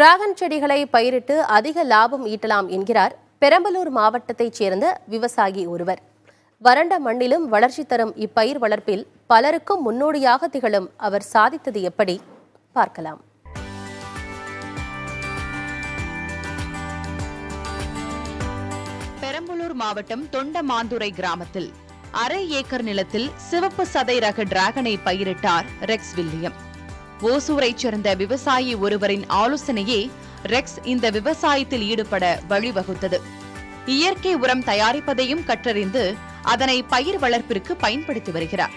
Dragon செடிகளை பயிரிட்டு அதிக லாபம் ஈட்டலாம் என்கிறார் பெரம்பலூர் மாவட்டத்தைச் சேர்ந்த விவசாயி ஒருவர். வறண்ட மண்ணிலும் வளர்ச்சி தரும் இப்பயிர் வளர்ப்பில் பலருக்கும் முன்னோடியாக திகழும் அவர் சாதித்தது எப்படி பார்க்கலாம். பெரம்பலூர் மாவட்டம் தொண்டமாந்துறை கிராமத்தில் அரை ஏக்கர் நிலத்தில் சிவப்பு சதை ரக டிராகனை பயிரிட்டார் ரெக்ஸ் வில்லியம். ஓசூரைச் சேர்ந்த விவசாயி ஒருவரின் ஆலோசனையே ரெக்ஸ் இந்த விவசாயத்தில் ஈடுபட வழிவகுத்தது. இயற்கை உரம் தயாரிப்பதையும் கற்றறிந்து அதனை பயிர் வளர்ப்பிற்கு பயன்படுத்தி வருகிறார்.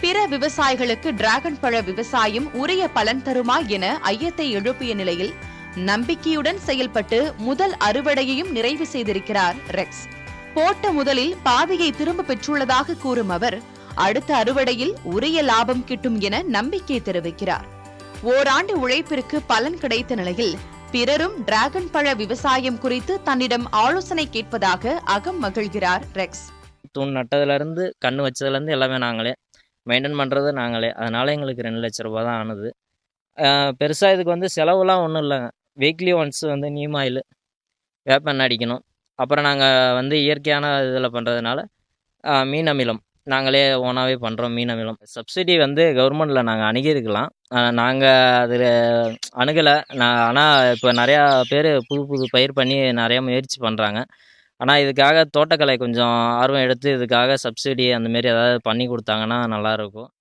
பிற விவசாயிகளுக்கு டிராகன் பழ விவசாயம் உரிய பலன் தருமா என ஐயத்தை எழுப்பிய நிலையில் நம்பிக்கையுடன் செயல்பட்டு முதல் அறுவடையையும் நிறைவு செய்திருக்கிறார் ரெக்ஸ். போட்ட முதலில் பாதியை திரும்ப பெற்றுள்ளதாக கூறும் அவர் அடுத்த அறுவடையில் உரிய லாபம் கிட்டும் என நம்பிக்கை தெரிவிக்கிறார். ஓராண்டு உழைப்பிற்கு பலன் கிடைத்த நிலையில் பிறரும் டிராகன் பழ விவசாயம் குறித்து தன்னிடம் ஆலோசனை கேட்பதாக அகம் மகிழ்கிறார் ரெக்ஸ். தூண் நட்டதுல இருந்து கண்ணு வச்சதுல இருந்து எல்லாமே நாங்களே மெயின்டைன் பண்றது நாங்களே. அதனால எங்களுக்கு 2 லட்சம் ரூபாய் தான் ஆனது. பெருசா இதுக்கு செலவுலாம் ஒன்றும் இல்லைங்க. வீக்லி ஒன்ஸ் நீம் ஆயில் வேப்பெண்ணெய் அடிக்கணும். அப்புறம் நாங்கள் இயற்கையான இதில் பண்ணுறதுனால மீன் அமிலம் நாங்களே ஓனாகவே பண்ணுறோம். மீன் அமிலம் சப்சிடி கவர்மெண்ட்டில் நாங்கள் அணுகியிருக்கலாம். நாங்கள் அதில் அணுகலை. ஆனால் இப்போ நிறையா பேர் புது பயிர் பண்ணி நிறையா முயற்சி பண்ணுறாங்க. ஆனால் இதுக்காக தோட்டக்கலை கொஞ்சம் ஆர்வம் எடுத்து இதுக்காக சப்சிடி அந்தமாரி ஏதாவது பண்ணி கொடுத்தாங்கன்னா நல்லாயிருக்கும்.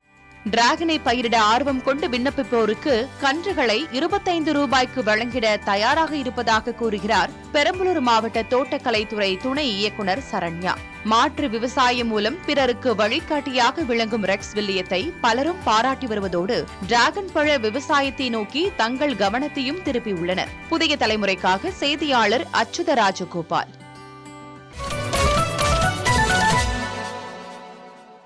டிராகனை பயிரிட ஆர்வம் கொண்டு விண்ணப்பிப்போருக்கு கன்றுகளை 25 ரூபாய்க்கு வழங்கிட தயாராக இருப்பதாக கூறுகிறார் பெரம்பலூர் மாவட்ட தோட்டக்கலைத்துறை துணை இயக்குநர் சரண்யா. மாற்று விவசாயம் மூலம் பிறருக்கு வழிகாட்டியாக விளங்கும் ரெக்ஸ் வில்லியத்தை பலரும் பாராட்டி வருவதோடு டிராகன் பழ விவசாயத்தை நோக்கி தங்கள் கவனத்தையும் திருப்பியுள்ளனர். புதிய தலைமுறைக்காக செய்தியாளர் அச்சுத ராஜகோபால்.